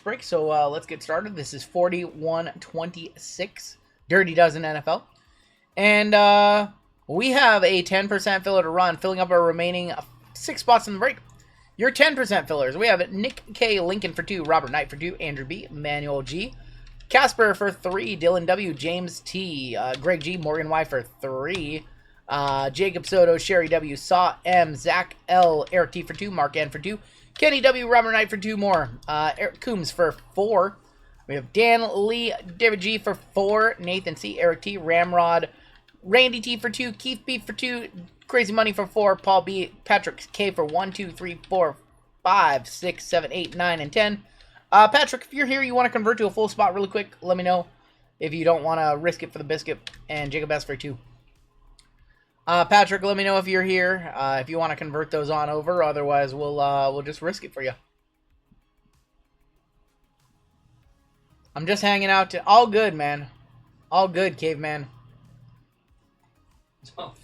break. So let's get started. This is 41-26 Dirty Dozen NFL. And we have a 10% filler to run, filling up our remaining 6 spots in the break. Your 10% fillers, we have Nick K. Lincoln for 2, Robert Knight for 2, Andrew B., Manuel G., Casper for 3, Dylan W., James T., Greg G., Morgan Y. for 3, Jacob Soto, Sherry W., Saw M., Zach L., Eric T. for 2, Mark N. for 2, Kenny W., Robert Knight for 2 more, Eric Coombs for 4, we have Dan Lee, David G. for 4, Nathan C., Eric T., Ramrod, Randy T. for 2, Keith B. for 2, Crazy Money for 4, Paul B., Patrick K. for 1, 2, 3, 4, 5, 6, 7, 8, 9, and 10. Patrick, if you're here, you want to convert to a full spot really quick, let me know if you don't want to risk it for the biscuit. And Jacob S. for 2. Patrick, let me know if you're here, if you want to convert those on over. Otherwise, we'll just risk it for you. I'm just hanging out. All good, man. All good, caveman. Oh,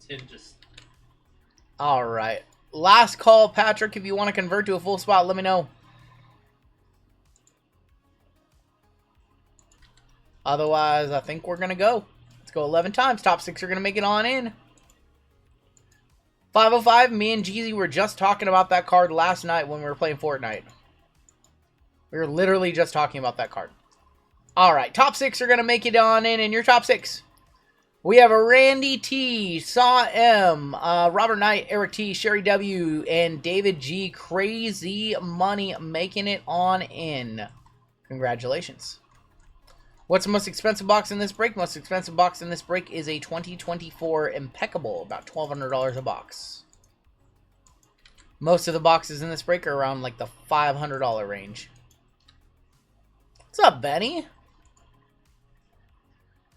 Tim just... All right. Last call, Patrick. If you want to convert to a full spot, let me know. Otherwise, I think we're going to go. Let's go 11 times. Top 6 are going to make it on in. 505, me and Jeezy were just talking about that card last night when we were playing Fortnite. We were literally just talking about that card. All right, top 6 are going to make it on in your top 6. We have a Randy T, Saw M, Robert Knight, Eric T, Sherry W, and David G. Crazy Money making it on in. Congratulations. What's the most expensive box in this break? Most expensive box in this break is a 2024 Impeccable, about $1,200 a box. Most of the boxes in this break are around like the $500 range. What's up, Benny?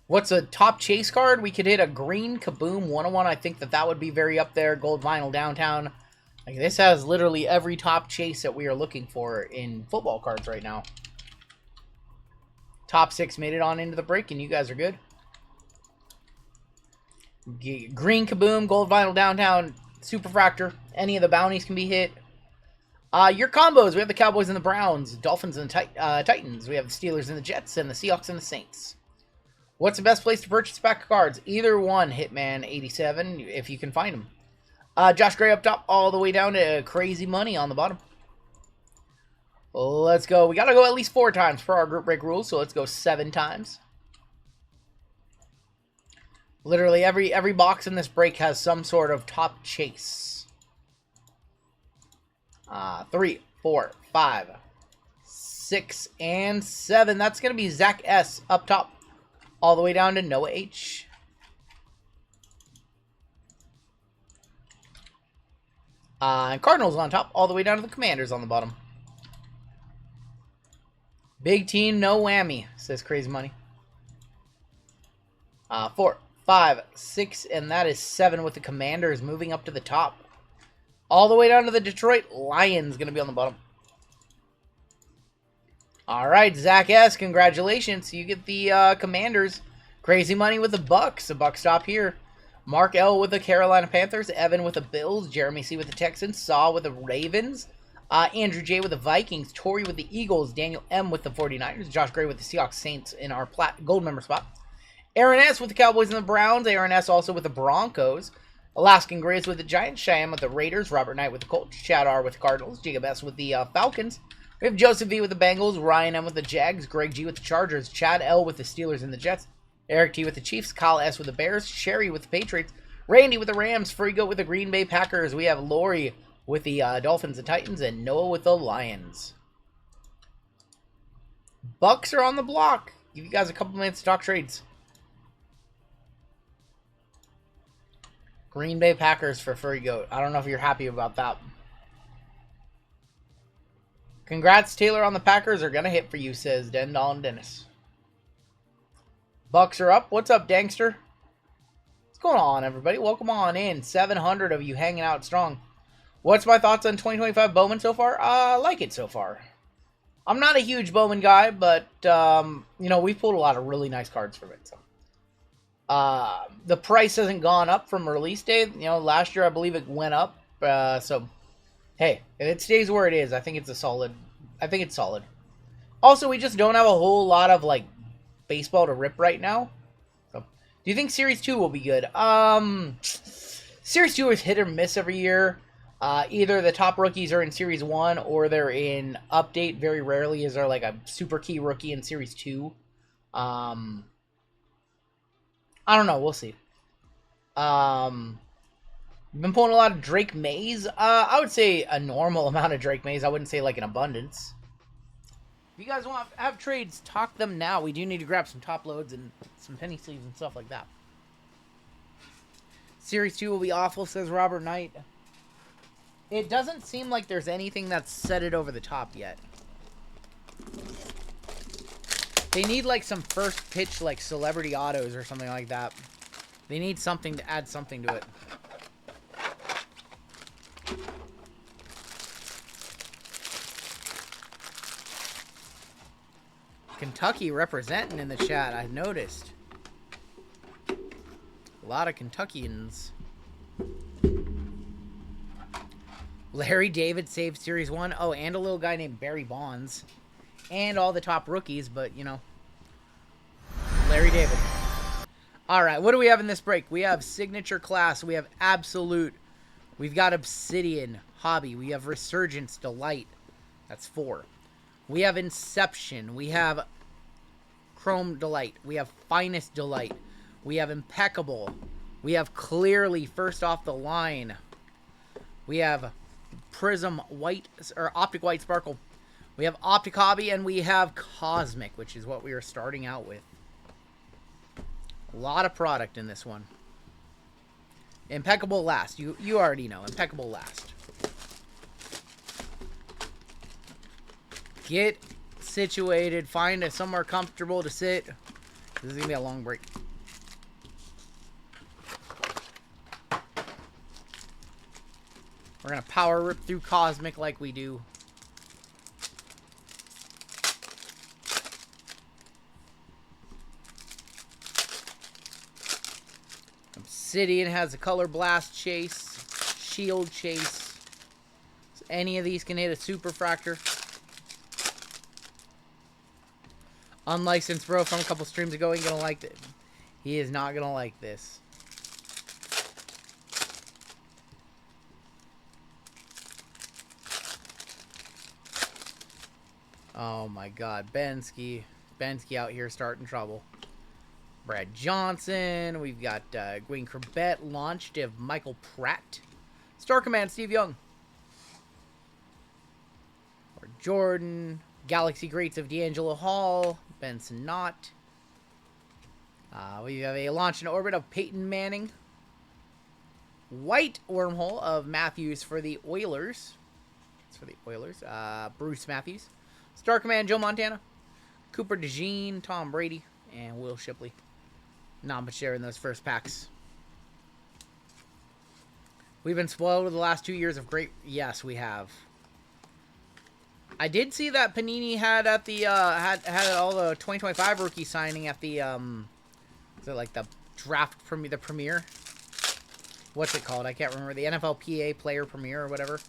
What's a top chase card? We could hit a green Kaboom 101. I think that would be very up there. Gold vinyl downtown. Like, this has literally every top chase that we are looking for in football cards right now. Top 6 made it on into the break, and you guys are good. Green Kaboom, gold vinyl downtown, Superfractor. Any of the bounties can be hit. Your combos, we have the Cowboys and the Browns, Dolphins and Titans. We have the Steelers and the Jets, and the Seahawks and the Saints. What's the best place to purchase pack of cards? Either one, Hitman 87, if you can find them. Josh Gray up top, all the way down to Crazy Money on the bottom. Let's go. We got to go at least 4 times per our group break rules, so let's go 7 times. Literally every box in this break has some sort of top chase. 3, 4, 5, 6, and 7. That's going to be Zach S. up top, all the way down to Noah H. And Cardinals on top, all the way down to the Commanders on the bottom. Big team, no whammy, says Crazy Money. 4, 5, 6, and that is 7 with the Commanders moving up to the top. All the way down to the Detroit Lions, going to be on the bottom. All right, Zach S., congratulations. You get the Commanders. Crazy Money with the Bucks. The Bucks stop here. Mark L. with the Carolina Panthers. Evan with the Bills. Jeremy C. with the Texans. Saw with the Ravens. Andrew J. with the Vikings, Tori with the Eagles, Daniel M. with the 49ers, Josh Gray with the Seahawks Saints in our gold member spot, Aaron S. with the Cowboys and the Browns, Aaron S. also with the Broncos, Alaskan Grays with the Giants, Cheyenne with the Raiders, Robert Knight with the Colts, Chad R. with the Cardinals, Jacob S. with the Falcons, we have Joseph V. with the Bengals, Ryan M. with the Jags, Greg G. with the Chargers, Chad L. with the Steelers and the Jets, Eric T. with the Chiefs, Kyle S. with the Bears, Sherry with the Patriots, Randy with the Rams, Frigo with the Green Bay Packers, we have Lori with the Dolphins and Titans, and Noah with the Lions. Bucks are on the block. Give you guys a couple minutes to talk trades. Green Bay Packers for Furry Goat. I don't know if you're happy about that. Congrats, Taylor, on the Packers. Are going to hit for you, says Dendal and Dennis. Bucks are up. What's up, Dangster? What's going on, everybody? Welcome on in. 700 of you hanging out strong. What's my thoughts on 2025 Bowman so far? I like it so far. I'm not a huge Bowman guy, but, you know, we've pulled a lot of really nice cards from it. So. The price hasn't gone up from release date. You know, last year I believe it went up. So, hey, if it stays where it is, I think it's a solid I think it's solid. Also, we just don't have a whole lot of like baseball to rip right now. So, do you think Series 2 will be good? Series 2 is hit or miss every year. Either the top rookies are in Series 1 or they're in Update. Very rarely is there like a super key rookie in Series 2. I don't know. We'll see. Been pulling a lot of Drake Mays. I would say a normal amount of Drake Mays. I wouldn't say like an abundance. If you guys want to have trades, talk them now. We do need to grab some top loads and some penny sleeves and stuff like that. Series 2 will be awful, says Robert Knight. It doesn't seem like there's anything that's set it over the top yet. They need like some first pitch like celebrity autos or something like that. They need something to add something to it. Kentucky representing in the chat, I've noticed. A lot of Kentuckians. Larry David saved Series 1. Oh, and a little guy named Barry Bonds. And all the top rookies, but, you know. Larry David. Alright, what do we have in this break? We have Signature Class. We have Absolute. We've got Obsidian. Hobby. We have Resurgence Delight. That's 4. We have Inception. We have Chrome Delight. We have Finest Delight. We have Impeccable. We have Clearly first off the line. We have Prism White, or Optic White Sparkle. We have Optic Hobby, and we have Cosmic, which is what we are starting out with. A lot of product in this one. Impeccable last. You already know. Impeccable last. Get situated. Find somewhere comfortable to sit. This is going to be a long break. We're going to power rip through Cosmic like we do. Obsidian has a Color Blast Chase, Shield Chase. So any of these can hit a Super Fractor. Unlicensed bro from a couple streams ago ain't gonna like it. He is not gonna like this. Oh my god, Bensky out here starting trouble. Brad Johnson, we've got Gwayne Corbett, launched of Michael Pratt. Star Command, Steve Young. Or Jordan. Galaxy Greats of D'Angelo Hall, Benson Knott. We have a launch in orbit of Peyton Manning. White wormhole of Matthews for the Oilers. It's for the Oilers. Bruce Matthews. Star Command, Joe Montana. Cooper DeJean, Tom Brady, and Will Shipley. Not much there in those first packs. We've been spoiled with the last 2 years of great... Yes, we have. I did see that Panini had at the had all the 2025 rookie signing at the is it like the draft the premiere? What's it called? I can't remember. The NFLPA player premiere or whatever.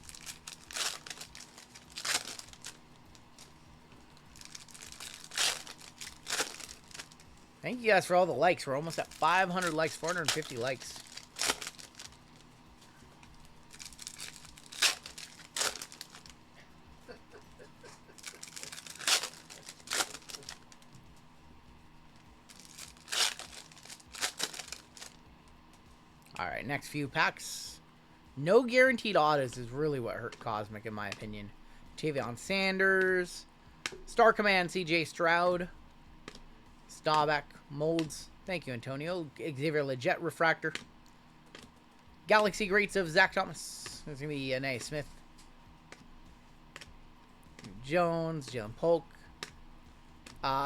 Thank you guys for all the likes. We're almost at 500 likes, 450 likes. Alright, next few packs. No guaranteed autos is really what hurt Cosmic, in my opinion. Tavion Sanders. Star Command, CJ Stroud. Staubach, Molds. Thank you, Antonio. Xavier Leggett, Refractor. Galaxy Greats of Zach Thomas. There's going to be N.A. Smith. Jones, Jalen Polk.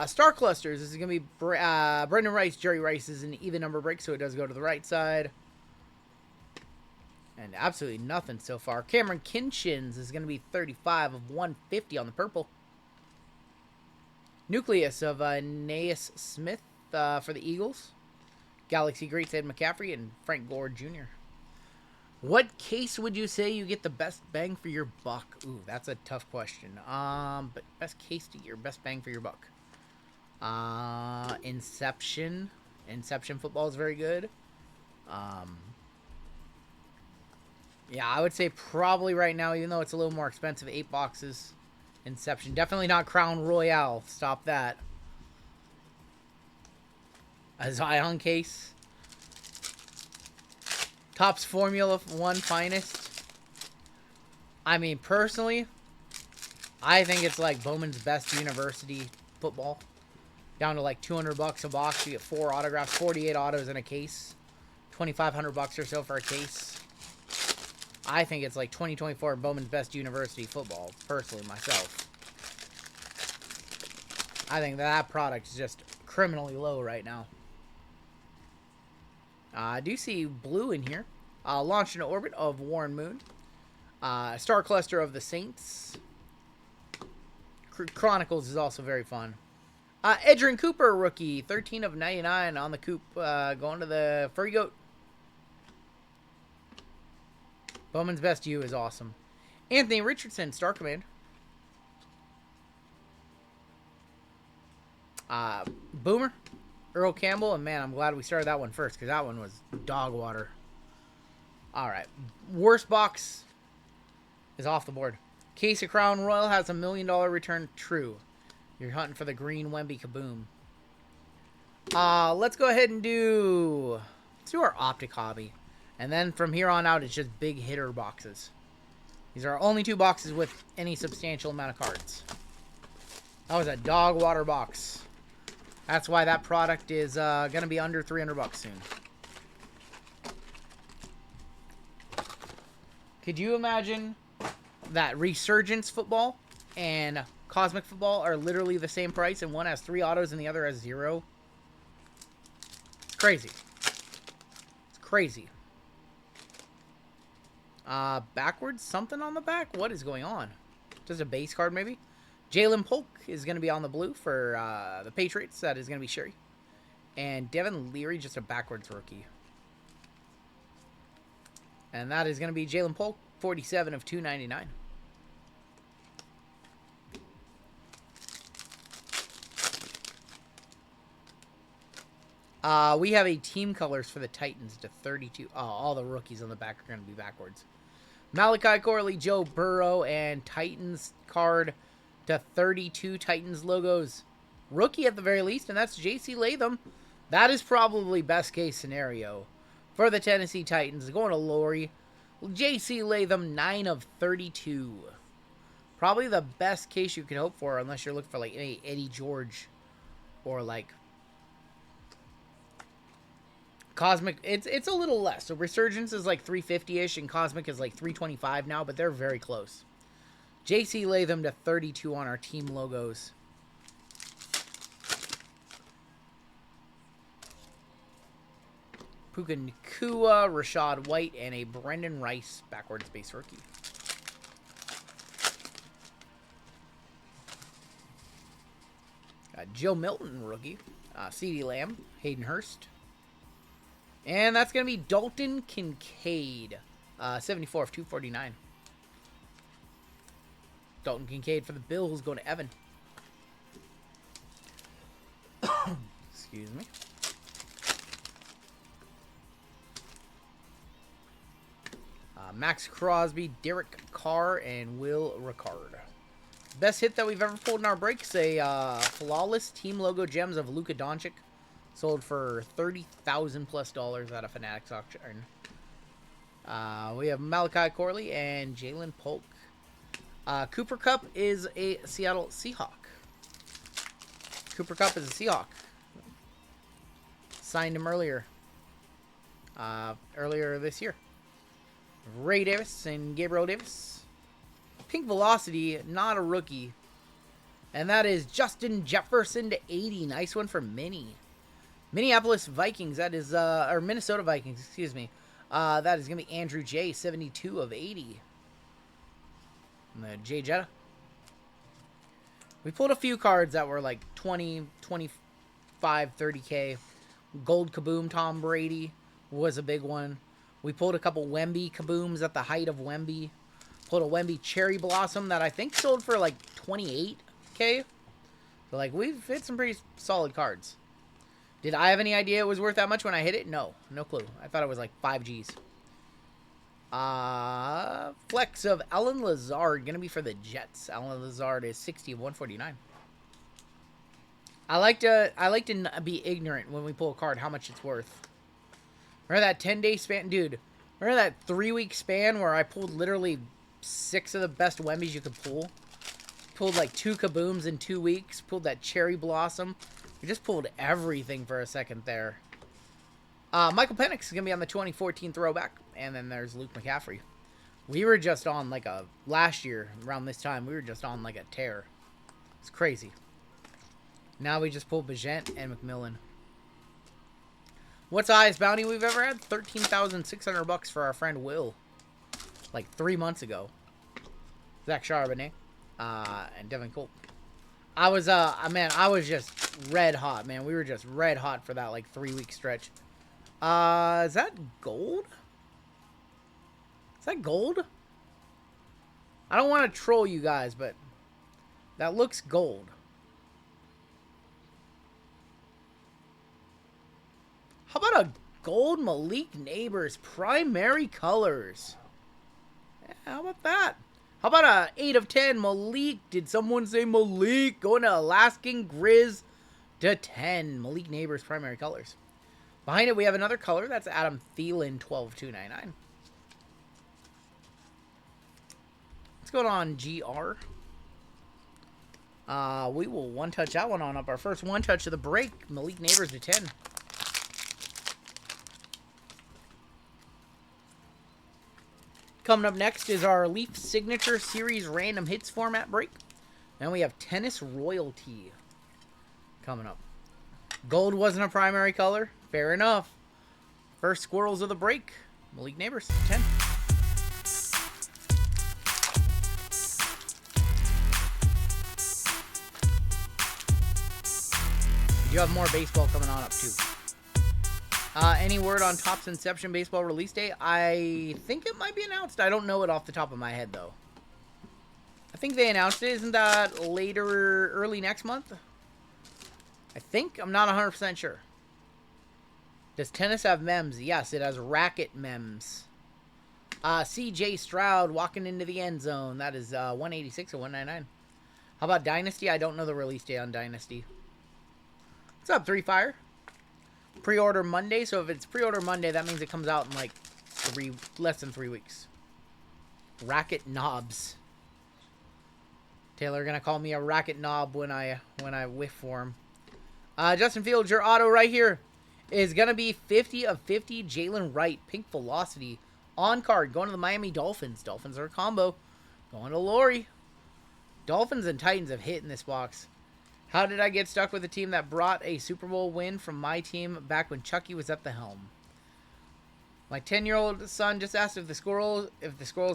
Star Clusters. This is going to be Brendan Rice. Jerry Rice is an even number break, so it does go to the right side. And absolutely nothing so far. Cameron Kinchins is going to be 35 of 150 on the purple. Nucleus of Naeus Smith for the Eagles. Galaxy Greats Ed McCaffrey and Frank Gore Jr. What case would you say you get the best bang for your buck? Ooh, that's a tough question. But best case to get your best bang for your buck. Inception. Inception football is very good. Um, yeah, I would say probably right now, even though it's a little more expensive, 8 boxes. Inception. Definitely not Crown Royale. Stop that. A Zion case. Topps Formula 1 Finest. I mean, personally, I think it's like Bowman's Best University football. Down to like $200 a box. You get 4 autographs, 48 autos in a case. $2,500 or so for a case. I think it's like 2024 Bowman's Best University football, personally, myself. I think that product is just criminally low right now. I do see blue in here. Launched in orbit of Warren Moon. Star Cluster of the Saints. Chronicles is also very fun. Edgerrin Cooper, rookie. 13 of 99 on the Coop. Going to the Furry Goat. Bowman's Best U is awesome. Anthony Richardson, Star Command. Boomer. Earl Campbell. And man, I'm glad we started that one first because that one was dog water. Alright. Worst box is off the board. Case of Crown Royal has $1 million return true. You're hunting for the green Wemby Kaboom. Let's go ahead and let's do our Optic hobby. And then from here on out, it's just big hitter boxes. These are our only 2 boxes with any substantial amount of cards. That was a dog water box. That's why that product is going to be under $300 soon. Could you imagine that Resurgence football and Cosmic football are literally the same price and one has 3 autos and the other has 0? It's crazy. It's crazy. Backwards? Something on the back? What is going on? Just a base card, maybe? Jalen Polk is going to be on the blue for the Patriots. That is going to be Sherry. And Devin Leary, just a backwards rookie. And that is going to be Jalen Polk, 47 of 299. We have a team colors for the Titans to 32. Oh, all the rookies on the back are going to be backwards. Malachi Corley, Joe Burrow, and Titans card to 32 Titans logos. Rookie at the very least, and that's J.C. Latham. That is probably best case scenario for the Tennessee Titans. Going to Lori. J.C. Latham, 9 of 32. Probably the best case you could hope for, unless you're looking for like Eddie George or like Cosmic. It's a little less. So Resurgence is like 350-ish, and Cosmic is like 325 now, but they're very close. J.C. Latham to 32 on our team logos. Puka Nacua, Rashad White, and a Brendan Rice backwards base rookie. Joe Milton, rookie. CeeDee Lamb, Hayden Hurst. And that's going to be Dalton Kincaid, 74 of 249. Dalton Kincaid for the Bills going to Evan. Excuse me. Max Crosby, Derek Carr, and Will Ricard. Best hit that we've ever pulled in our breaks, a flawless team logo gems of Luka Doncic. Sold for $30,000 plus at a Fanatics auction. We have Malachi Corley and Jalen Polk. Cooper Kupp is a Seattle Seahawk. Cooper Kupp is a Seahawk. Signed him earlier this year. Ray Davis and Gabriel Davis. Pink Velocity, not a rookie. And that is Justin Jefferson to 80. Nice one for Minnie. Minneapolis Vikings, that is, or Minnesota Vikings, excuse me. That is going to be Andrew J, 72 of 80. And the J Jetta. We pulled a few cards that were like 20, 25, 30K. Gold Kaboom Tom Brady was a big one. We pulled a couple Wemby kabooms at the height of Wemby. Pulled a Wemby Cherry Blossom that I think sold for like 28K. So like we've hit some pretty solid cards. Did I have any idea it was worth that much when I hit it? No. No clue. I thought it was like 5 Gs. Flex of Alan Lazard. Gonna be for the Jets. Alan Lazard is 60 of 149. I like to be ignorant when we pull a card how much it's worth. Remember that 10-day span? Dude, remember that 3-week span where I pulled literally 6 of the best Wembys you could pull? Pulled like 2 kabooms in 2 weeks. Pulled that Cherry Blossom. We just pulled everything for a second there. Michael Penix is going to be on the 2014 throwback. And then there's Luke McCaffrey. We were just on like a... Last year, around this time, we were just on like a tear. It's crazy. Now we just pulled Bajent and McMillan. What's the highest bounty we've ever had? $13,600 for our friend Will. Like 3 months ago. Zach Charbonnet. And Devin Colt. I was just red hot, man. We were just red hot for that like 3-week stretch. Is that gold? Is that gold? I don't want to troll you guys, but that looks gold. How about a gold Malik Neighbors primary colors? Yeah, how about that? How about a 8 of 10 Malik? Did someone say Malik? Going to Alaskan Grizz to 10. Malik Neighbors primary colors. Behind it, we have another color. That's Adam Thielen, 12 of 299. What's going on, GR? We will one-touch that one on up. Our first one-touch of the break. Malik Neighbors to 10. Coming up next is our Leaf Signature Series Random Hits format break. Then we have Tennis Royalty coming up. Gold wasn't a primary color. Fair enough. First Squirrels of the break. Malik Neighbors, 10. We do have more baseball coming on up, too. Any word on Topps Inception Baseball release date? I think it might be announced. I don't know it off the top of my head, though. I think they announced it. Isn't that later, early next month? I think. I'm not 100% sure. Does tennis have memes? Yes, it has racket memes. C.J. Stroud walking into the end zone. That is 186 or 199. How about Dynasty? I don't know the release date on Dynasty. What's up, 3Fire? Pre-order Monday, so if it's pre-order Monday, that means it comes out in like less than 3 weeks. Racket knobs. Taylor gonna call me a racket knob when I whiff for him. Justin Fields, your auto right here is gonna be 50 of 50. Jalen Wright, pink velocity on card, going to the Miami Dolphins. Dolphins are a combo. Going to Lori. Dolphins and Titans have hit in this box. How did I get stuck with a team that brought a Super Bowl win from my team back when Chucky was at the helm? My 10-year-old son just asked if the squirrels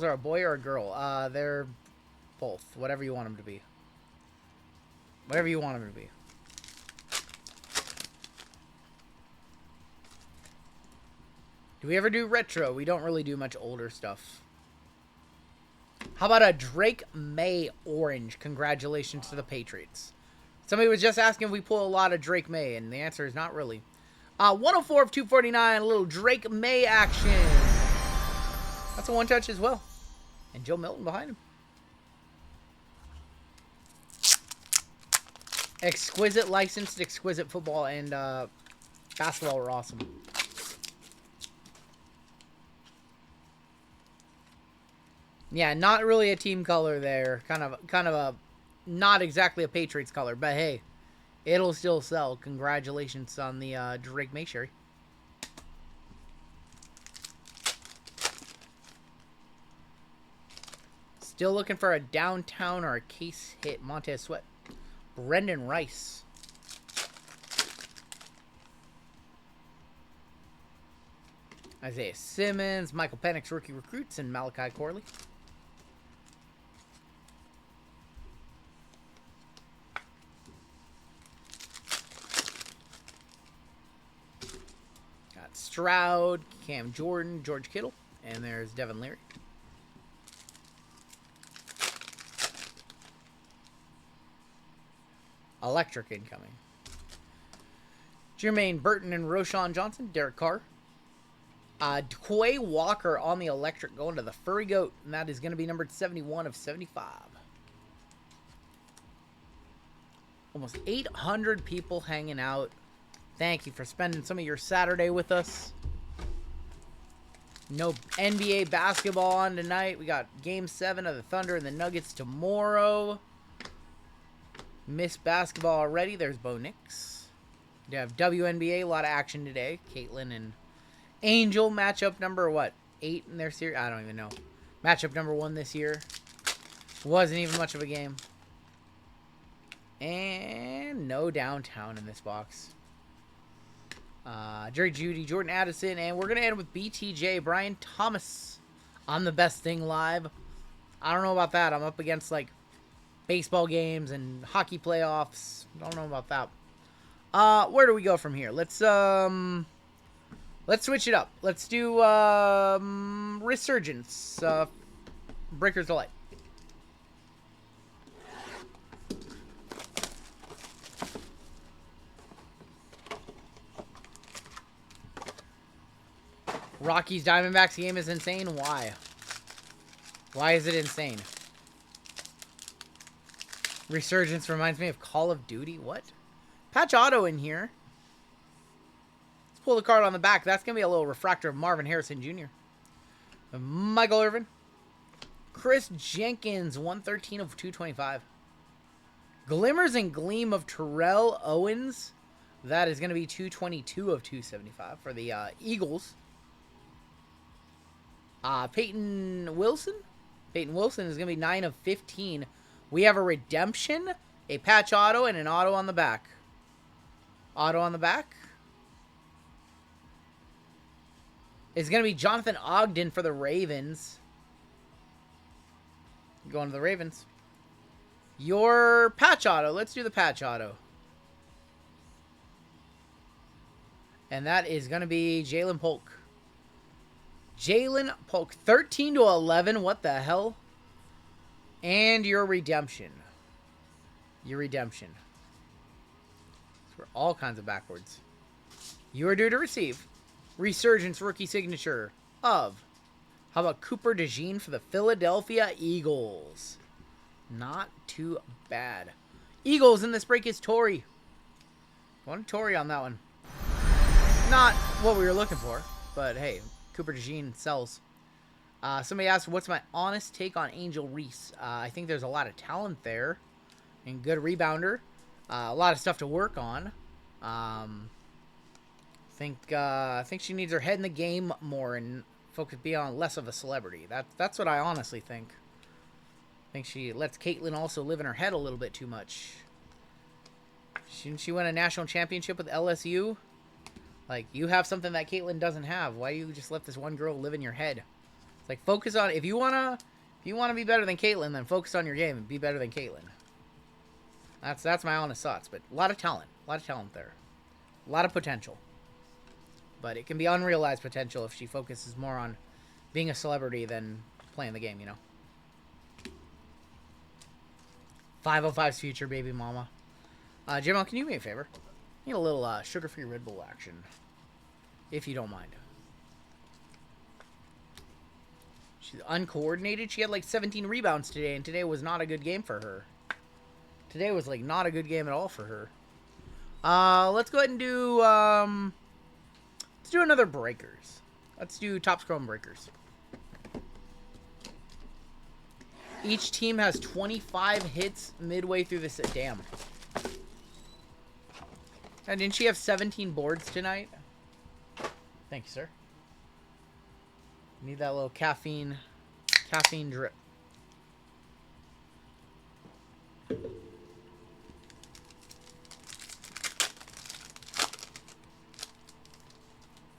are a boy or a girl. They're both. Whatever you want them to be. Whatever you want them to be. Do we ever do retro? We don't really do much older stuff. How about a Drake May orange? Congratulations to the Patriots. Somebody was just asking if we pull a lot of Drake May, and the answer is not really. 104 of 249, a little Drake May action. That's a one-touch as well. And Joe Milton behind him. Exquisite licensed, exquisite football, and basketball were awesome. Yeah, not really a team color there. Kind of a not exactly a Patriots color, but hey, it'll still sell. Congratulations on the Drake May Sherry. Still looking for a downtown or a case hit. Montez Sweat. Brendan Rice. Isaiah Simmons, Michael Penix rookie recruits, and Malachi Corley. Stroud, Cam Jordan, George Kittle, and there's Devin Leary. Electric incoming. Jermaine Burton and Roshan Johnson, Derek Carr. Quay Walker on the electric going to the Furry Goat, and that is going to be numbered 71 of 75. Almost 800 people hanging out. Thank you for spending some of your Saturday with us. No NBA basketball on tonight. We got Game 7 of the Thunder and the Nuggets tomorrow. Missed basketball already. There's Bo Nix. We have WNBA. A lot of action today. Caitlin and Angel. Matchup number, what? 8 in their series? I don't even know. Matchup number 1 this year. Wasn't even much of a game. And no downtown in this box. Jerry Judy, Jordan Addison, and we're going to end with BTJ, Brian Thomas on the Best Thing Live. I don't know about that. I'm up against, like, baseball games and hockey playoffs. Don't know about that. Where do we go from here? Let's switch it up. Let's do Resurgence. Breakers Delight. Rockies Diamondbacks game is insane. Why? Why is it insane? Resurgence reminds me of Call of Duty. What? Patch auto in here. Let's pull the card on the back. That's going to be a little refractor of Marvin Harrison Jr. Michael Irvin. Chris Jenkins, 113 of 225. Glimmers and Gleam of Terrell Owens. That is going to be 222 of 275 for the Eagles. Peyton Wilson. Peyton Wilson is going to be 9 of 15. We have a redemption, a patch auto, and an auto on the back. Auto on the back is going to be Jonathan Ogden for the Ravens. Going to the Ravens. Your patch auto. Let's do the patch auto. And that is going to be Jalen Polk. Jalen Polk, 13 to 11. What the hell? And your redemption. Your redemption. For all kinds of backwards. You are due to receive Resurgence rookie signature of, how about Cooper DeJean for the Philadelphia Eagles? Not too bad. Eagles in this break is Torrey. One Torrey on that one. Not what we were looking for, but hey, Cooper DeJean sells. Somebody asked, what's my honest take on Angel Reese? I think there's a lot of talent there. And good rebounder. A lot of stuff to work on. I think she needs her head in the game more and be on less of a celebrity. That's what I honestly think. I think she lets Caitlin also live in her head a little bit too much. Shouldn't she win a national championship with LSU? Like, you have something that Caitlin doesn't have. Why do you just let this one girl live in your head? It's like, focus on, if you wanna be better than Caitlin, then focus on your game and be better than Caitlin. That's my honest thoughts. But a lot of talent there, a lot of potential. But it can be unrealized potential if she focuses more on being a celebrity than playing the game, you know. 505's future baby mama. Jamal, can you do me a favor? Need a little sugar-free Red Bull action, if you don't mind. She's uncoordinated. She had like 17 rebounds today, and today was not a good game for her. Today was like not a good game at all for her. Let's go ahead and do let's do another Breakers. Let's do Topps Chrome Breakers. Each team has 25 hits midway through this. Damn. And didn't she have 17 boards tonight? Thank you, sir. Need that little caffeine drip.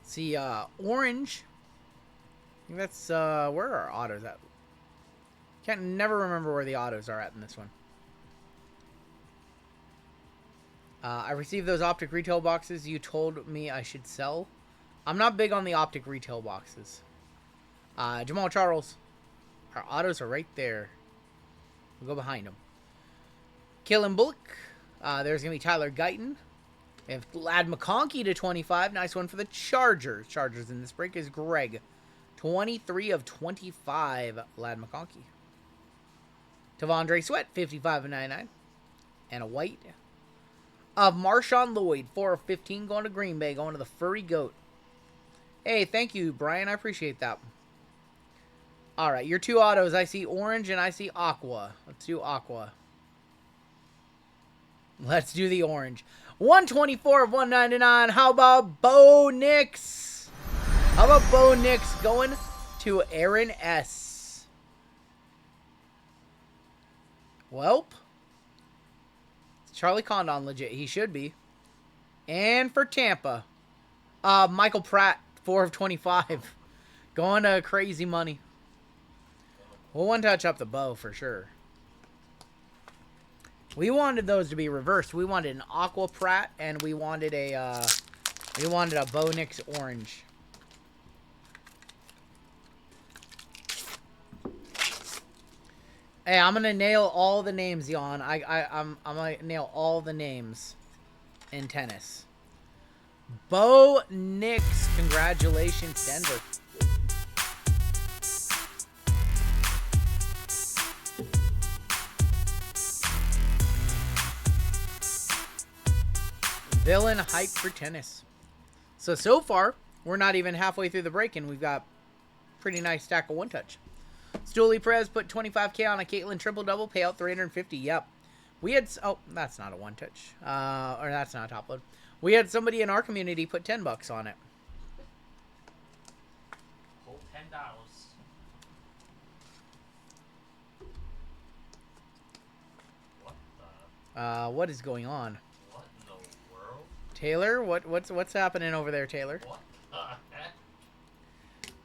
See, orange. I think that's, where are our autos at? Never remember where the autos are at in this one. I received those optic retail boxes you told me I should sell. I'm not big on the optic retail boxes. Jamal Charles. Our autos are right there. We'll go behind him. Kellen Bullock. There's going to be Tyler Guyton. We have Lad McConkey to 25. Nice one for the Chargers. Chargers in this break is Greg. 23 of 25, Lad McConkey. Tavondre Sweat, 55 of 99. And a white of Marshawn Lloyd, 4 of 15, going to Green Bay, going to the Furry Goat. Hey, thank you, Brian. I appreciate that. All right, your two autos. I see orange and I see aqua. Let's do aqua. Let's do the orange. 124 of 199. How about Bo Nix? How about Bo Nix going to Aaron S? Welp. Charlie Condon legit. He should be. And for Tampa, Michael Pratt, 4 of 25. Going to crazy money. We'll one touch up the bow for sure. We wanted those to be reversed. We wanted an Aqua Pratt and we wanted a Bo Nix orange. Hey, I'm gonna nail all the names, Jan. I'm gonna nail all the names in tennis. Bo Nix, congratulations, Denver. Villain hype for tennis. So far, we're not even halfway through the break, and we've got a pretty nice stack of one-touch. Stoolie Perez put 25K on a Caitlin triple-double, payout 350. Yep. We had... Oh, that's not a one-touch. Or that's not a top load. We had somebody in our community put $10 on it. Whole $10. What the? What is going on? What in the world? Taylor, what's happening over there, Taylor? What the heck?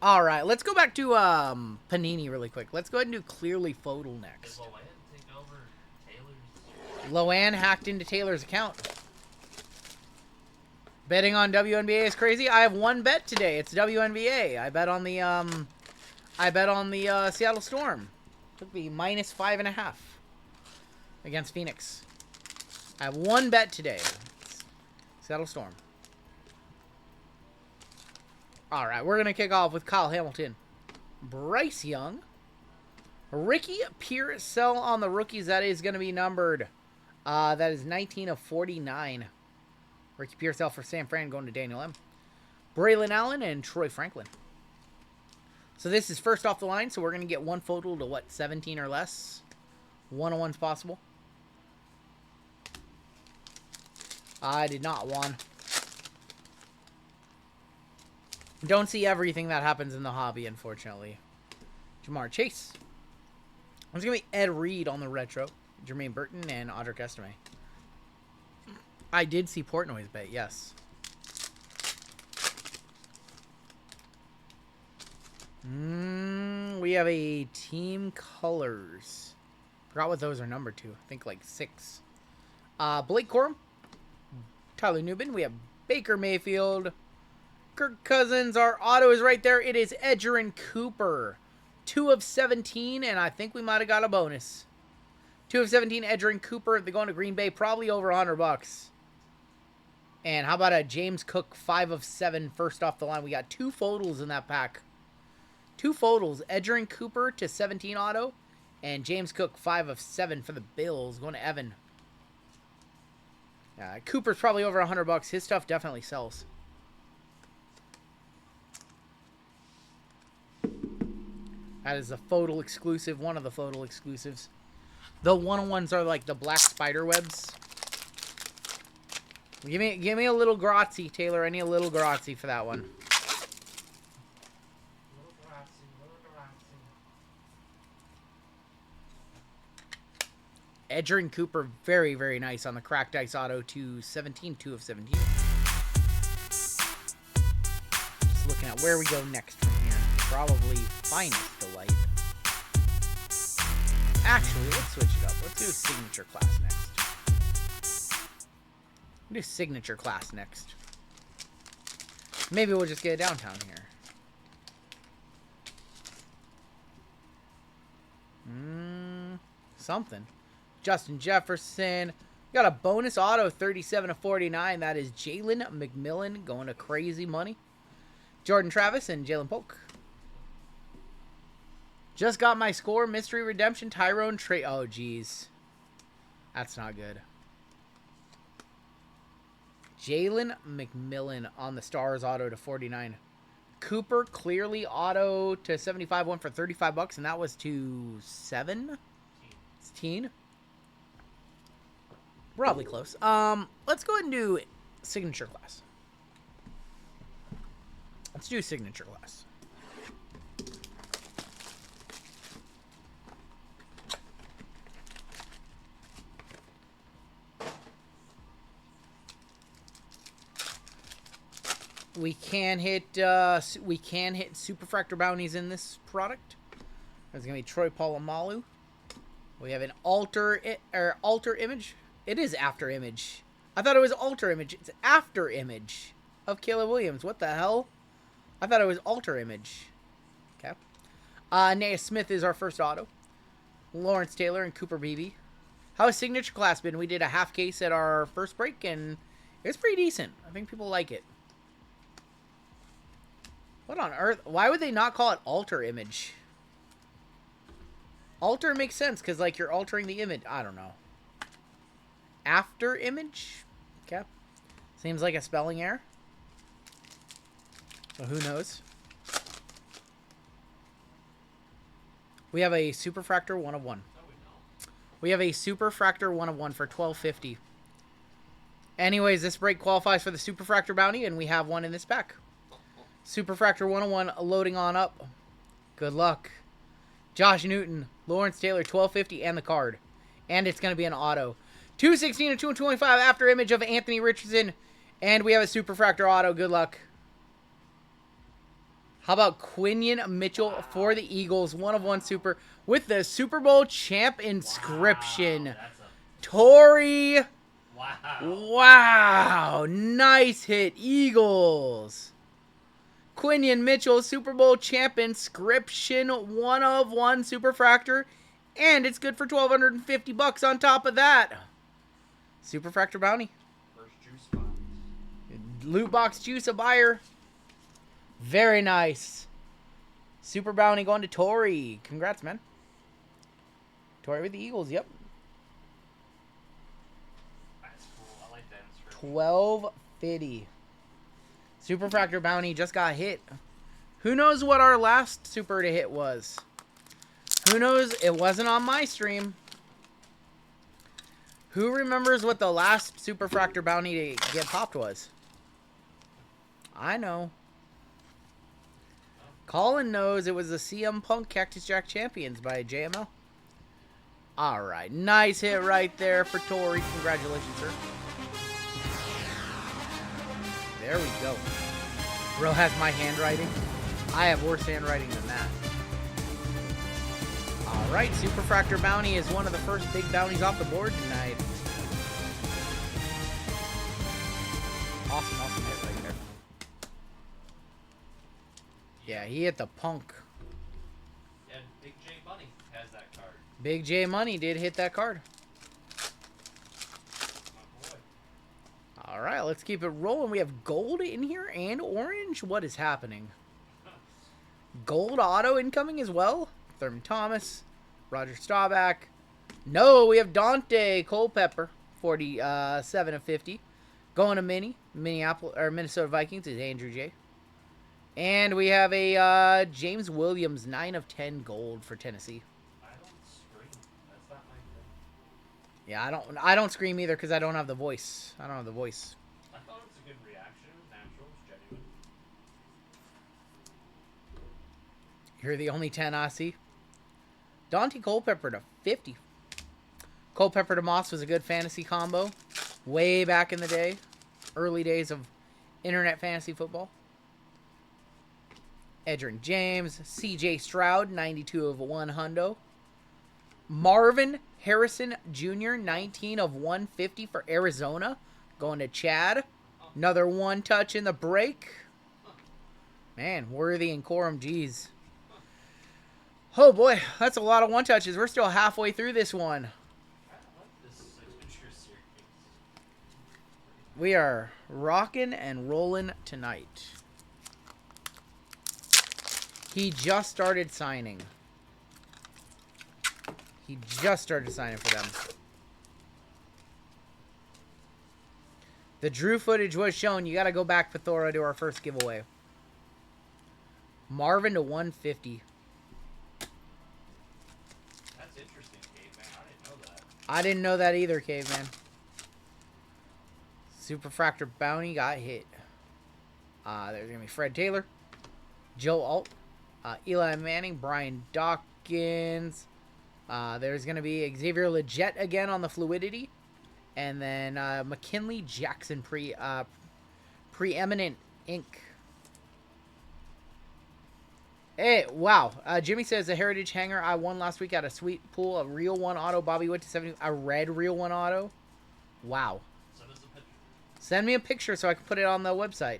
All right, let's go back to Panini really quick. Let's go ahead and do Clearly Photo next. Did Loan take over Taylor's? Loan hacked into Taylor's account. Betting on WNBA is crazy. I have one bet today. It's WNBA. I bet on the Seattle Storm. Took me minus 5.5 against Phoenix. I have one bet today. Seattle Storm. All right, we're going to kick off with Kyle Hamilton. Bryce Young. Ricky Pearsall on the rookies. That is going to be numbered. That is 19 of 49. Ricky Pearsall for San Fran going to Daniel M. Braylon Allen and Troy Franklin. So this is first off the line, so we're going to get one photo to, what, 17 or less? 101's possible. I did not one. Don't see everything that happens in the hobby, unfortunately. Jamar Chase. There's going to be Ed Reed on the retro. Jermaine Burton and Audric Estime. I did see Portnoy's bet, yes. We have a Team Colors. Forgot what those are numbered to. I think like 6. Blake Corum. Tyler Newman. We have Baker Mayfield. Kirk Cousins. Our auto is right there. It is Edgerrin Cooper. 2 of 17, and I think we might have got a bonus. 2 of 17, Edgerrin Cooper. They're going to Green Bay, probably over $100. And how about a James Cook, 5 of 7, first off the line. We got 2 photos in that pack. 2 photos. Edgerrin Cooper to 17 auto, and James Cook, 5 of 7 for the Bills, going to Evan. Cooper's probably over $100. His stuff definitely sells. That is a photo exclusive, one of the photo exclusives. The one-on-ones are like the black spider webs. Give me a little grazie, Taylor. I need a little grazie for that one. Little grazie. Edgerrin Cooper, very, very nice on the cracked ice auto to 17, 2 of 17. Just looking at where we go next from here. Probably Finest Delight. Actually, let's switch it up. Let's do Signature Class next. Do Signature Class next. Maybe we'll just get it downtown here. Something. Justin Jefferson. Got a bonus auto, 37/49. That is Jalen McMillan going to crazy money. Jordan Travis and Jalen Polk. Just got my score. Mystery Redemption. Tyrone Trey. Oh, geez. That's not good. Jalen McMillan on the Stars auto to 49. Cooper Clearly auto to 75, one for 35 bucks, and that was to 7? 16? Probably close. Let's go ahead and do signature class. Let's do signature class. We can hit Superfractor bounties in this product. There's gonna be Troy Polamalu. We have an alter image. It is after image. I thought it was alter image. It's after image of Caleb Williams. What the hell? I thought it was alter image. Okay. Naya Smith is our first auto. Lawrence Taylor and Cooper Beebe. How has signature class been? We did a half case at our first break, and it's pretty decent. I think people like it. What on earth? Why would they not call it alter image? Alter makes sense because, like, you're altering the image. I don't know. After image? Okay. Seems like a spelling error. So who knows? We have a Superfractor 1 of 1. We have a Superfractor 1 of 1 for $12.50. Anyways, this break qualifies for the Superfractor bounty, and we have one in this pack. Superfractor 101 loading on up. Good luck. Josh Newton, Lawrence Taylor, $12.50 and the card. And it's going to be an auto. 216 and 225 after image of Anthony Richardson. And we have a Superfractor auto. Good luck. How about Quinion Mitchell for the Eagles? 1 of 1 super with the Super Bowl champ inscription. Wow, Torrey. wow. Wow. Nice hit, Eagles. Quinion Mitchell, Super Bowl champ inscription, 1 of 1 Superfractor, and it's good for $1,250 on top of that. Superfractor bounty. First juice box. Loot box juice, a buyer. Very nice. Super bounty going to Torrey. Congrats, man. Torrey with the Eagles, yep. That's cool. I like that inscription. $12.50. Superfractor bounty just got hit. Who knows what our last super to hit was? Who knows? It wasn't on my stream. Who remembers what the last Superfractor bounty to get popped was? I know. Colin knows. It was the CM Punk Cactus Jack Champions by JML. Alright. Nice hit right there for Torrey. Congratulations, sir. There we go. Bro has my handwriting. I have worse handwriting than that. Alright, Superfractor bounty is one of the first big bounties off the board tonight. Awesome hit right there. Yeah, he hit the Punk. And Big J Money has that card. Big J Money did hit that card. All right, let's keep it rolling. We have gold in here and orange. What is happening? Gold auto incoming as well. Thurman Thomas, Roger Staubach. No, we have Dante Culpepper, 47 of 50. Going to Minnesota Vikings is Andrew J. And we have a James Williams, 9 of 10 gold for Tennessee. I don't scream. That's not my thing. Yeah, I don't scream either because I don't have the voice. I don't have the voice. I thought it was a good reaction. It was natural. It was genuine. You're the only 10 I see. Dante Culpepper to 50. Culpepper to Moss was a good fantasy combo. Way back in the day. Early days of internet fantasy football. Edgerrin James. CJ Stroud, 92 of 1 hundo. Marvin Harrison Jr., 19 of 150 for Arizona. Going to Chad. Another 1 touch in the break. Man, Worthy and Corum, geez. Oh boy, that's a lot of one touches. We're still halfway through this one. I like this signature series. We are rocking and rolling tonight. He just started signing. He just started signing for them. The Drew footage was shown. You got to go back, Pithora, to our first giveaway. Marvin to 150. That's interesting, Caveman. I didn't know that. I didn't know that either, Caveman. Superfractor Bounty got hit. There's going to be Fred Taylor, Joe Alt, Eli Manning, Brian Dawkins. There's going to be Xavier Legette again on the Fluidity. And then McKinley Jackson, Preeminent Ink. Hey, wow. Jimmy says the Heritage Hanger I won last week at a sweet pool. A real one auto. Bobby Witt to 70. A red real one auto. Wow. Send us a picture. Send me a picture so I can put it on the website.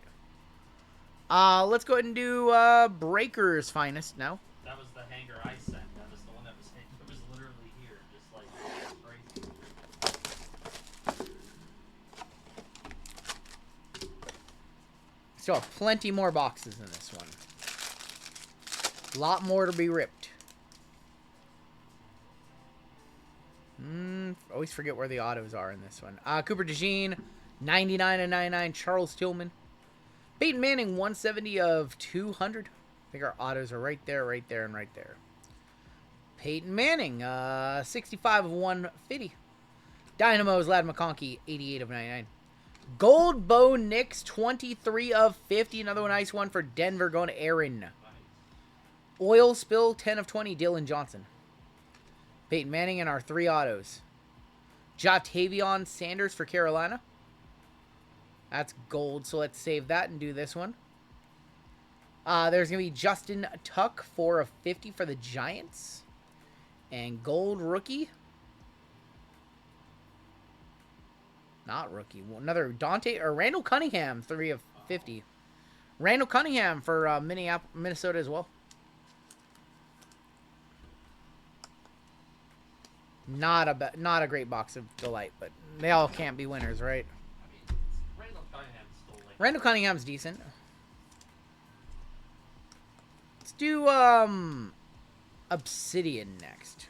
Let's go ahead and do Breaker's Finest now. That was the hanger I sent. That was the one that was it was literally here, just like crazy. Still have plenty more boxes in this one. A lot more to be ripped. Always forget where the autos are in this one. Cooper DeJean, 99 and 99. Charles Tillman. Peyton Manning, 170 of 200. I think our autos are right there, and right there. Peyton Manning, 65 of 150. Dynamo's Lad McConkey, 88 of 99. Gold Bo Nix, 23 of 50. Another nice one for Denver going to Aaron. Nice. Oil Spill, 10 of 20. Dylan Johnson. Peyton Manning and our 3 autos. Jatavion Sanders for Carolina. That's gold, so let's save that and do this one. There's going to be Justin Tuck, 4 of 50 for the Giants. And gold rookie. Not rookie. Another Randall Cunningham, 3 of 50. Randall Cunningham for Minnesota as well. Not a great box of delight, but they all can't be winners, right? I mean, Randall Cunningham's still like. Randall Cunningham's decent. Let's do Obsidian next.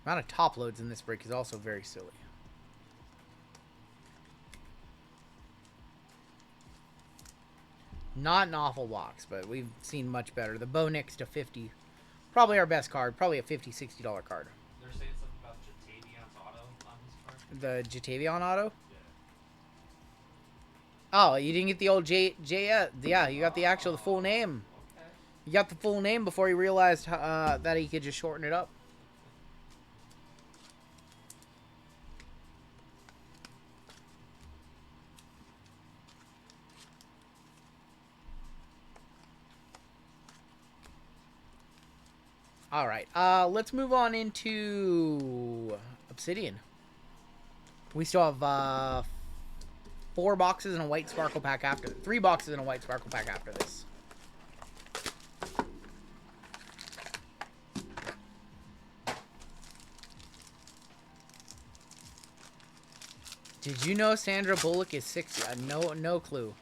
Amount of top loads in this break is also very silly. Not an awful box, but we've seen much better. The Bo Nix to 50. Probably our best card. Probably a $50, $60 card. They're saying something about Jatavion's auto on this card. The Jatavion auto? Yeah. Oh, you didn't get the old yeah, you got the actual full name. Okay. You got the full name before you realized that he could just shorten it up. All right, let's move on into Obsidian. We still have 4 boxes and a white sparkle pack after 3 boxes and a white sparkle pack after this. Did you know Sandra Bullock is 60? No clue.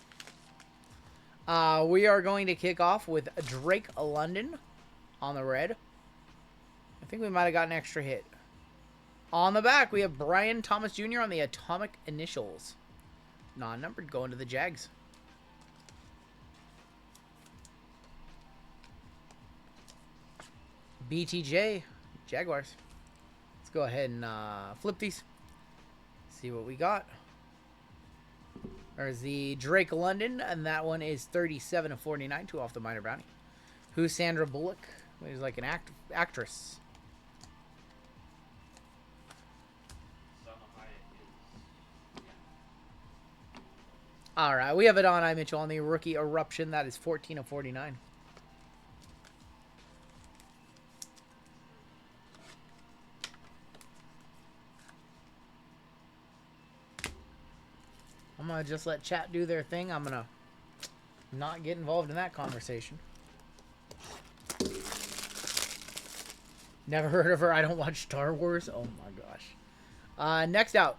We are going to kick off with Drake London on the red. I think we might have got an extra hit. On the back, we have Brian Thomas Jr. on the Atomic Initials. Non-numbered, going to the Jags. BTJ, Jaguars. Let's go ahead and flip these. See what we got. There's the Drake London, and that one is 37 of 49, 2 off the minor bounty. Who's Sandra Bullock? She's like an actress. All right, we have it on Mitchell on the rookie eruption. That is 14 of 49. Come gonna just let chat do their thing. I'm gonna not get involved in that conversation. Never heard of her. I don't watch Star Wars. Oh my gosh. Next out.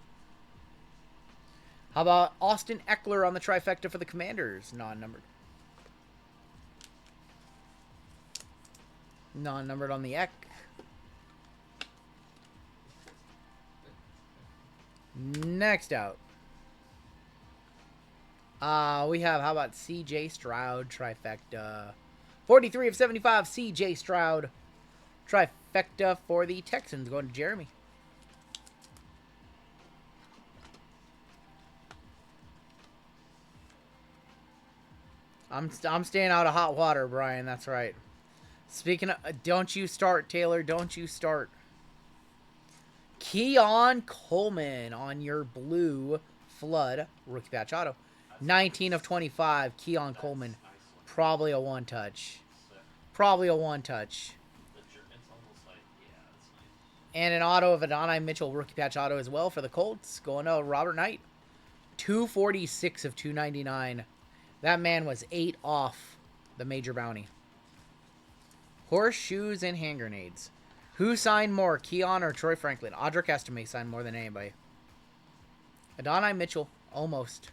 How about Austin Eckler on the trifecta for the Commanders? Non-numbered. Non-numbered on the Eck. Next out. We have, how about C.J. Stroud trifecta. 43 of 75, C.J. Stroud trifecta for the Texans. Going to Jeremy. I'm staying out of hot water, Brian. That's right. Speaking of, don't you start, Taylor. Don't you start. Keon Coleman on your blue flood rookie patch auto. 19 of 25. Keon Coleman. Probably a one-touch. Probably a one-touch. And an auto of Adonai Mitchell rookie patch auto as well for the Colts. Going to Robert Knight. 246 of 299. That man was 8 off the major bounty. Horseshoes and hand grenades. Who signed more, Keon or Troy Franklin? Audric Estime signed more than anybody. Adonai Mitchell, almost.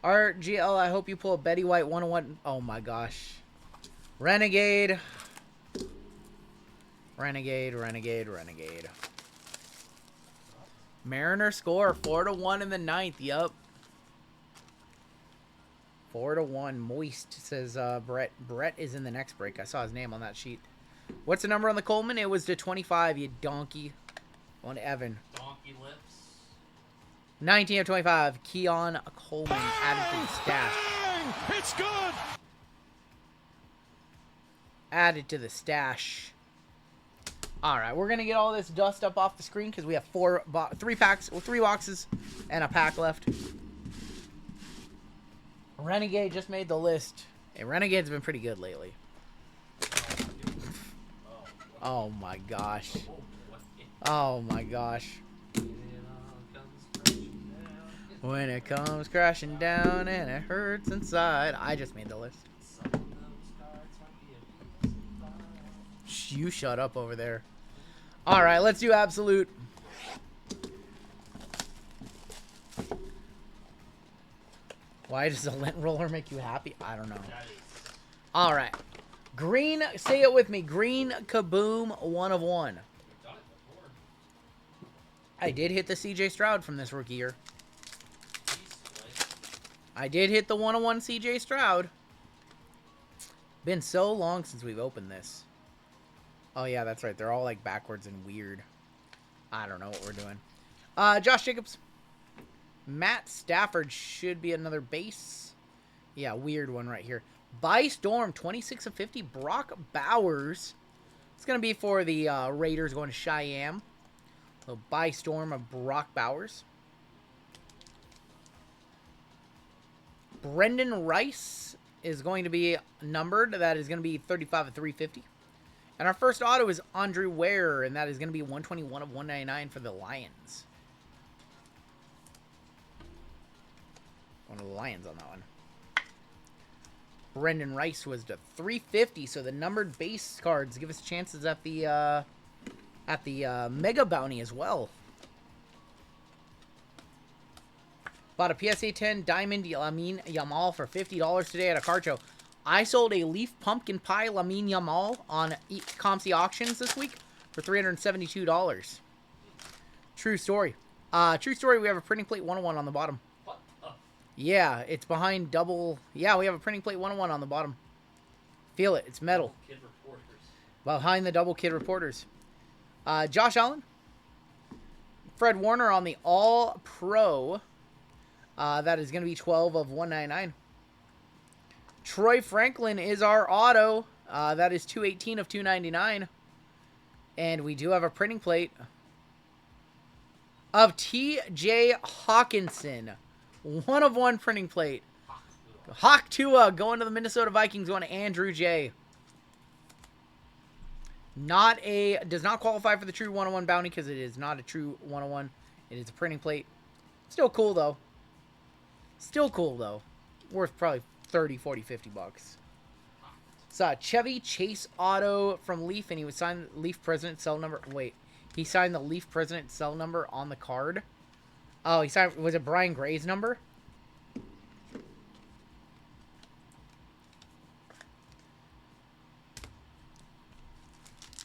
RGL, I hope you pull a Betty White 101. Oh my gosh. Renegade. Renegade, Renegade, Renegade. Mariner score 4-1 in the 9th. Yup. 4-1. Moist, says Brett. Brett is in the next break. I saw his name on that sheet. What's the number on the Coleman? It was to 25, you donkey. On Evan. Donkey lips. 19 of 25. Keon Coleman added to the stash. It's good. Added to the stash. All right, we're gonna get all this dust up off the screen because we have three boxes, and a pack left. Renegade just made the list. Hey, Renegade's been pretty good lately. Oh my gosh. Oh my gosh. When it comes crashing down and it hurts inside. I just made the list. You shut up over there. Alright, let's do absolute. Why does a lint roller make you happy? I don't know. Alright. Green, say it with me. Green Kaboom 1 of 1. I did hit the CJ Stroud from this rookie year. I did hit the 101 CJ Stroud. Been so long since we've opened this. Oh yeah, that's right. They're all like backwards and weird. I don't know what we're doing. Josh Jacobs. Matt Stafford should be another base. Yeah, weird one right here. By Storm, 26 of 50. Brock Bowers. It's going to be for the Raiders going to Cheyenne. So by Storm of Brock Bowers. Brendan Rice is going to be numbered. That is going to be 35 of 350. And our first auto is Andre Ware, and that is going to be 121 of 199 for the Lions. One of the Lions on that one. Brendan Rice was to 350, so the numbered base cards give us chances at the Mega Bounty as well. Bought a PSA 10 Diamond Lamine Yamal for $50 today at a card show. I sold a Leaf Pumpkin Pie Lamine Yamal on ComC Auctions this week for $372. True story. True story, we have a printing plate 101 on the bottom. What the? Yeah, it's behind double... Yeah, we have a printing plate 101 on the bottom. Feel it, it's metal. Kid reporters. Behind the double kid reporters. Josh Allen. Fred Warner on the All-Pro. That is going to be 12 of 199. Troy Franklin is our auto. That is 218 of 299. And we do have a printing plate of T.J. Hawkinson. 1 of 1 printing plate. Hawk Tua going to the Minnesota Vikings, going to Andrew J. Does not qualify for the true 101 bounty because it is not a true 101. It is a printing plate. Still cool though. Still cool, though. Worth probably 30, 40, 50 bucks. It's Chevy Chase auto from Leaf, and he would sign Leaf President cell number. Wait, he signed the Leaf President cell number on the card. Oh, he signed. Was it Brian Gray's number?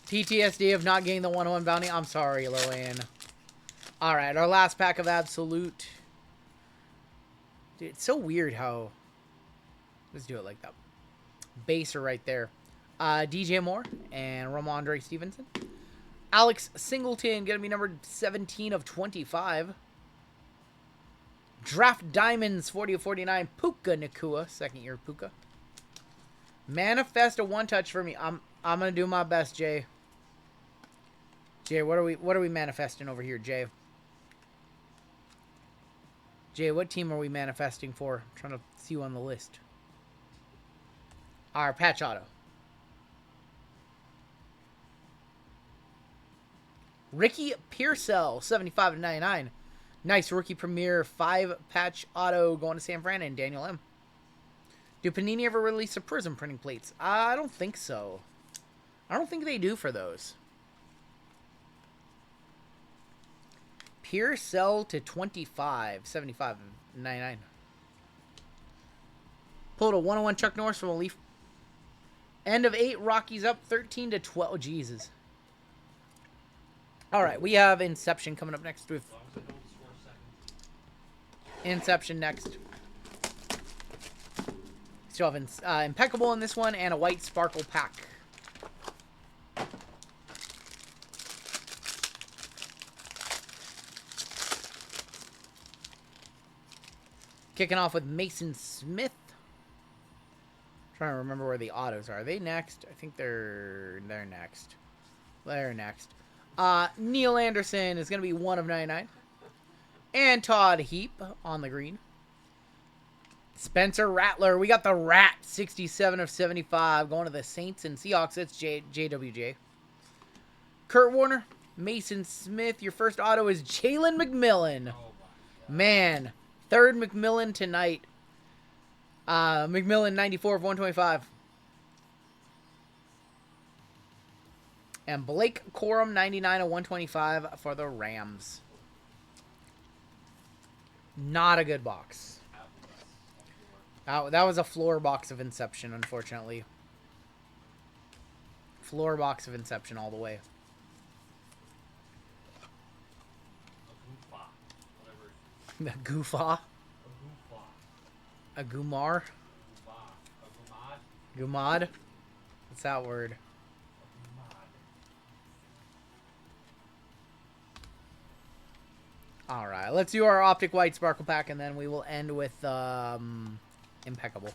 PTSD of not getting the 101 bounty. I'm sorry, Loan. All right, our last pack of Absolute. Dude, it's so weird how. Let's do it like that. Base are right there. DJ Moore and Ramondre Stevenson. Alex Singleton, going to be number 17 of 25. Draft Diamonds, 40 of 49. Puka Nakua, second year Puka. Manifest a one-touch for me. I'm going to do my best, Jay. Jay, what are we manifesting over here, Jay? Jay, what team are we manifesting for? I'm trying to see you on the list. Our patch auto. Ricky Pearsall, 75 of 99. Nice rookie premier 5 patch auto going to San Fran and Daniel M. Do Panini ever release a Prism printing plates? I don't think so. I don't think they do for those. Pearsall to 25, 75 of 99. Pulled a 101 Chuck Norris from a Leaf. End of 8, Rockies up 13 to 12. Jesus. All right, we have Inception coming up next. With Inception next. Still have Impeccable in this one and a white Sparkle pack. Kicking off with Mason Smith. Trying to remember where the autos are. Are they next? I think they're next. They're next. Neil Anderson is going to be 1 of 99. And Todd Heap on the green. Spencer Rattler. We got the Rat, 67 of 75. Going to the Saints and Seahawks. That's JWJ. Kurt Warner. Mason Smith. Your first auto is Jalen McMillan. Man. Third McMillan tonight. McMillan, 94 of 125. And Blake Corum, 99 of 125 for the Rams. Not a good box. That was a floor box of Inception, unfortunately. Floor box of Inception all the way. A Goofa. A Gumar. Gumad. What's that word? Alright, let's do our Optic White Sparkle Pack, and then we will end with Impeccable.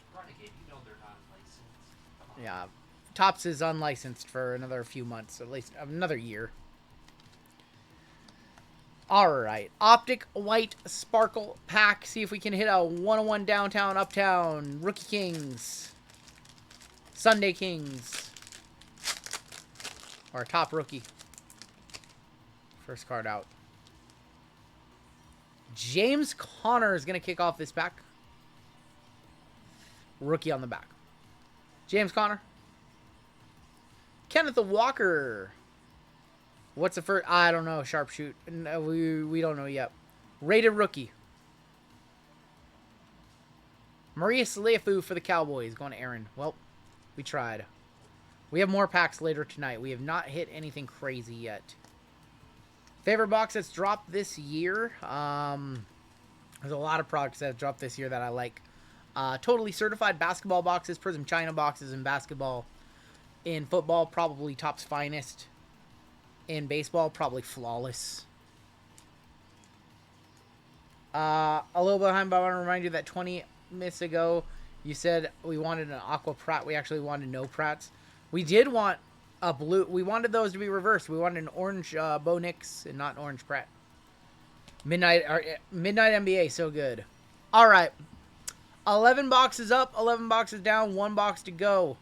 Yeah. Topps is unlicensed for another few months, at least another year. Alright, Optic White Sparkle Pack. See if we can hit a 101 Downtown, Uptown, Rookie Kings, Sunday Kings, or top rookie. First card out. James Conner is going to kick off this pack. Rookie on the back. James Conner. Kenneth Walker. What's the first? I don't know. Sharpshoot. No, we don't know yet. Rated rookie. Maria Sleifu for the Cowboys. Going to Aaron. Well, we tried. We have more packs later tonight. We have not hit anything crazy yet. Favorite box that's dropped this year. There's a lot of products that have dropped this year that I like. Totally certified basketball boxes, Prism China boxes in basketball. In football, probably Topps Finest. In baseball, probably Flawless. A little behind, but I want to remind you that 20 minutes ago, you said we wanted an Aqua Pratt. We actually wanted no Pratts. We did want a blue. We wanted those to be reversed. We wanted an orange Bo Nix and not an orange Pratt. Midnight NBA, so good. All right. 11 boxes up, 11 boxes down, 1 box to go.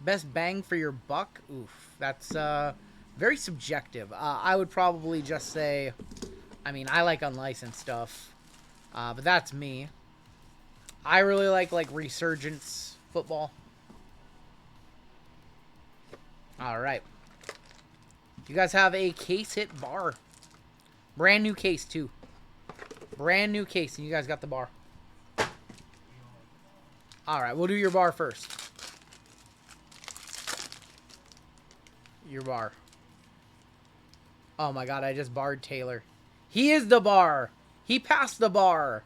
Best bang for your buck? Oof. That's very subjective. I would probably just say, I mean, I like unlicensed stuff. But that's me. I really like resurgence football. All right. You guys have a case hit bar. Brand new case, too. Brand new case, and you guys got the bar. All right, we'll do your bar first. Your bar. Oh my god, I just barred Taylor. He is the bar. He passed the bar.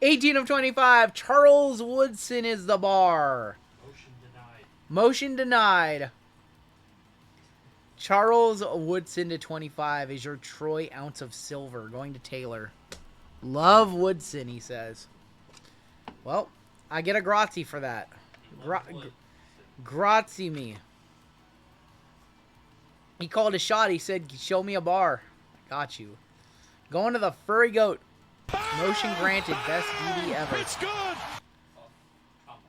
18 of 25. Charles Woodson is the bar. Motion denied. Motion denied. Charles Woodson to 25 is your Troy ounce of silver going to Taylor. Love Woodson, he says. Well, I get a grazie for that. Grazie me. He called a shot. He said, show me a bar. Got you. Going to the Furry Goat. Motion granted. Best DD ever. It's good. Oh, come on.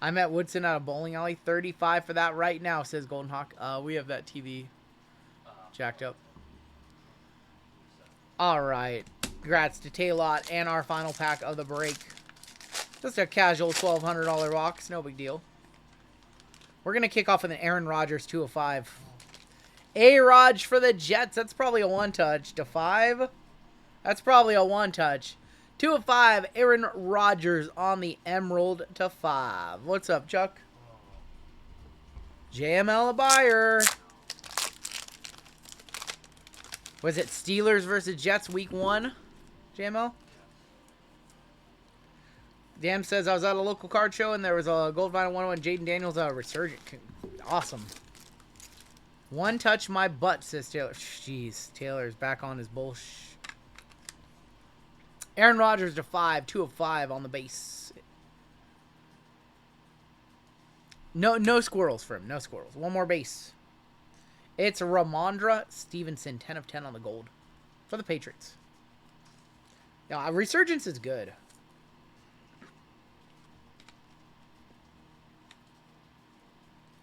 I met Woodson at a bowling alley. 35 for that right now, says Golden Hawk. We have that TV jacked up. All right. Congrats to Taylor and our final pack of the break. Just a casual $1,200 box. No big deal. We're going to kick off with an Aaron Rodgers 2 of 5. A-Raj for the Jets. That's probably a one-touch. To 5. That's probably a one-touch. 2 of 5. Aaron Rodgers on the Emerald to 5. What's up, Chuck? JML a buyer. Was it Steelers versus Jets week 1? JML? Dan says, I was at a local card show and there was a gold vinyl 101 Jaden Daniels resurgent. Awesome. One touch my butt, says Taylor. Jeez, Taylor's back on his bullshit. Aaron Rodgers to 5. 2 of 5 on the base. No squirrels for him. No squirrels. One more base. It's Ramondre Stevenson. 10 of 10 on the gold. For the Patriots. Yeah, Resurgence is good.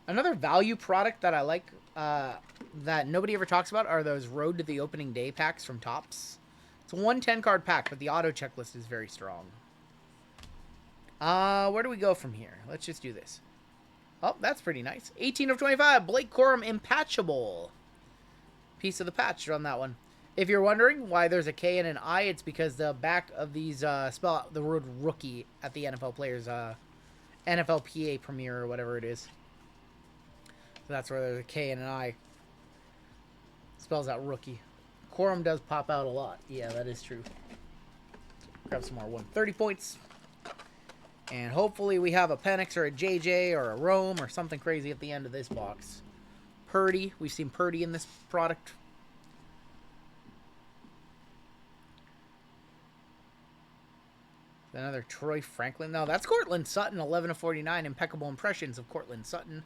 Another value product that I like that nobody ever talks about are those Road to the Opening Day packs from Topps. It's a 110 card pack, but the auto checklist is very strong. Where do we go from here? Let's just do this. Oh, that's pretty nice. 18 of 25. Blake Corum Impatchable. Piece of the patch on that one. If you're wondering why there's a K and an I, it's because the back of these spell out the word rookie at the NFL players NFLPA premiere or whatever it is. So that's where there's a K and an I. Spells out rookie. Corum does pop out a lot. Yeah, that is true. Grab some more 130 points. And hopefully we have a Penix or a JJ or a Rome or something crazy at the end of this box. Purdy. We've seen Purdy in this product. Another Troy Franklin. No, that's Cortland Sutton. 11 of 49. Impeccable impressions of Cortland Sutton.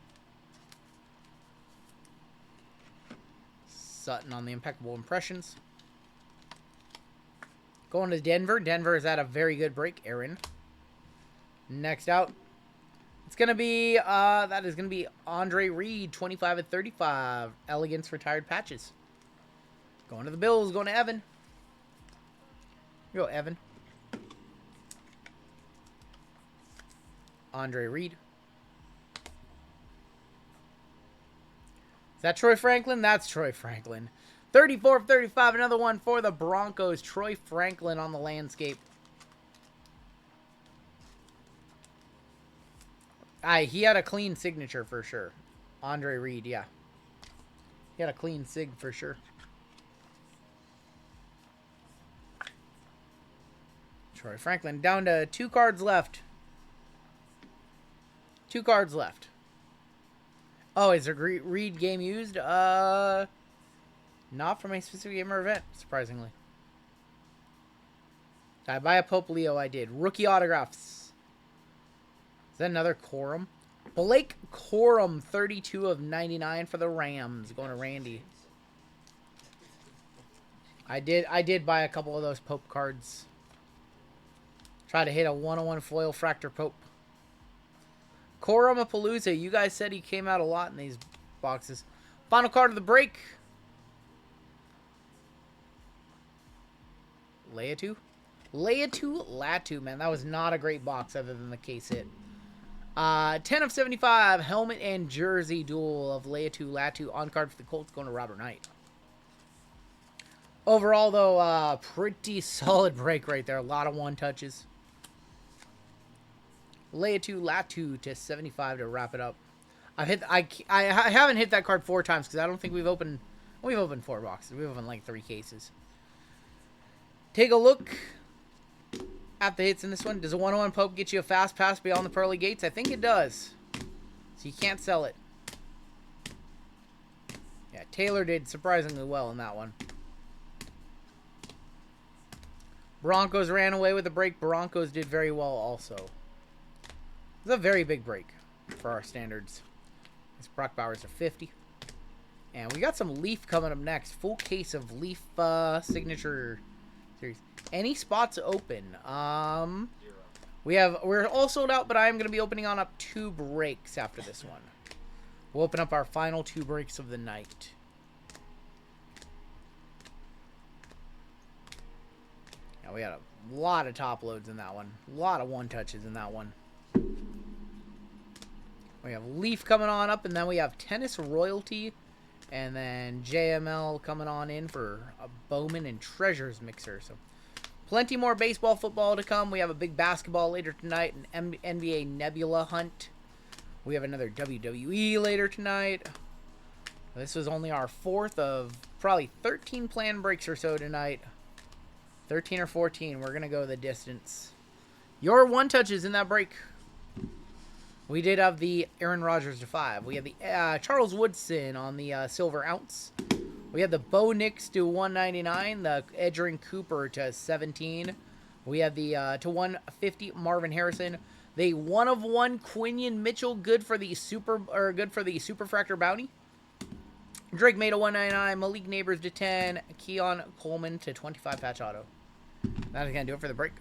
Sutton on the impeccable impressions. Going to Denver. Denver is at a very good break. Aaron. Next out. It's going to be, that is going to be Andre Reed. 25 of 35. Elegance retired patches. Going to the Bills. Going to Evan. Here you go, Evan. Andre Reed. Is that Troy Franklin? That's Troy Franklin. 34 of 35. Another one for the Broncos. Troy Franklin on the landscape. He had a clean signature for sure. Andre Reed, yeah. He had a clean sig for sure. Troy Franklin down to 2 cards left. 2 cards left. Oh, is there Reed game used? Not from a specific game or event, surprisingly. Did I buy a Pope Leo? I did. Rookie autographs. Is that another Corum? Blake Corum, 32 of 99 for the Rams. Going to Randy. I did buy a couple of those Pope cards. Try to hit a 101 foil Fractor Pope. Corum-a-Palooza. You guys said he came out a lot in these boxes. Final card of the break. Leia 2. Laiatu Latu, man. That was not a great box other than the case hit. 10 of 75, helmet and jersey duel of Laiatu Latu on card for the Colts going to Robert Knight. Overall, though, pretty solid break right there. A lot of one touches. Laiatu Latu to 75 to wrap it up. I haven't hit that card 4 times because I don't think we've opened 4 boxes. We've opened like 3 cases. Take a look at the hits in this one. Does a 101 Pope get you a fast pass beyond the pearly gates? I think it does. So you can't sell it. Yeah, Taylor did surprisingly well in that one. Broncos ran away with the break. Broncos did very well also. It's a very big break for our standards. This Brock Bowers a 50. And we got some Leaf coming up next. Full case of Leaf signature series. Any spots open? 0. We're all sold out, but I am going to be opening on up 2 breaks after this one. We'll open up our final 2 breaks of the night. We had a lot of top loads in that one. A lot of one touches in that one. We have Leaf coming on up, and then we have Tennis Royalty, and then JML coming on in for a Bowman and Treasures mixer. So plenty more baseball, football to come. We have a big basketball later tonight, an NBA Nebula hunt. We have another WWE later tonight. This was only our 4th of probably 13 planned breaks or so tonight. 13 or 14. We're going to go the distance. Your one touches in that break. We did have the Aaron Rodgers to 5. We have the Charles Woodson on the silver ounce. We had the Bo Nix to 199. The Edgerrin Cooper to 17. We had the to 150 Marvin Harrison. The 1/1 Quinion Mitchell, good for the Superfractor bounty. Drake made a 199. Malik Neighbors to 10. Keon Coleman to 25 patch auto. That is going to do it for the break.